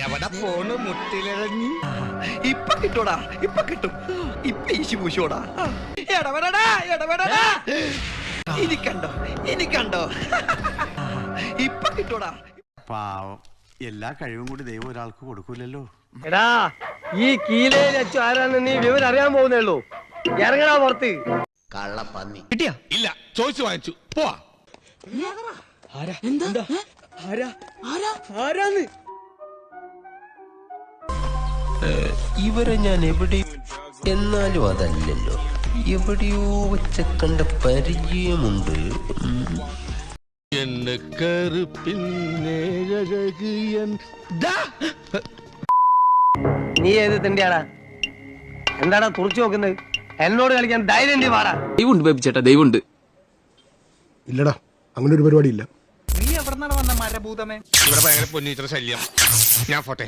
എവിടെ പോണ് മുട്ടിലിറങ്ങി? ഇപ്പൊ കിട്ടൂടാ, ഇപ്പൊ കിട്ടും. ഇപ്പൊ ഈശി പൂശോടാ. എടവരടാ, എടവരടാ. ഇനി കണ്ടോ, ഇനി കണ്ടോ. ഇപ്പൊ കിട്ടൂടാ. പാവം, എല്ലാ കഴിവും കൂടി ദൈവം ഒരാൾക്ക് കൊടുക്കൂലല്ലോ. എടാ, ഈ കീലയിൽ അച്ചു ആരാന്ന് നീ വിവരം അറിയാൻ പോകുന്നേ ഉള്ളൂ. ഇറങ്ങടാ പുറത്ത്. കള്ളപ്പന്നി കിട്ടിയാ? ഇല്ല, ചോദിച്ചു വാങ്ങിച്ചു. പോവാ. ഇവരെ ഞാൻ എവിടെ, എന്നാലും അതല്ലല്ലോ, എവിടെയോ വെച്ച കണ്ട പരിചയമുണ്ട്. എന്നെ കറുപ്പിന്നേഴകിയൻ. നീ ഏത് തിണ്ടിയാടാ? എന്താടാ തുറച്ചു നോക്കുന്നത്? എന്നോട് കളിക്കാൻ ധൈര്യം പാടാ. ദൈവമുണ്ട് ബേബി ചേട്ടാ, ദൈവമുണ്ട്. ഇല്ലടാ, അങ്ങനെ ഒരു പരിപാടി ഇല്ല. നീ എവിടെ നിന്നാണ് വന്ന മരഭൂതമേ? ഇവിടെ ഭയങ്കര പൊന്നിച്ചിട്ട് ശല്യം. ഞാൻ പോട്ടെ.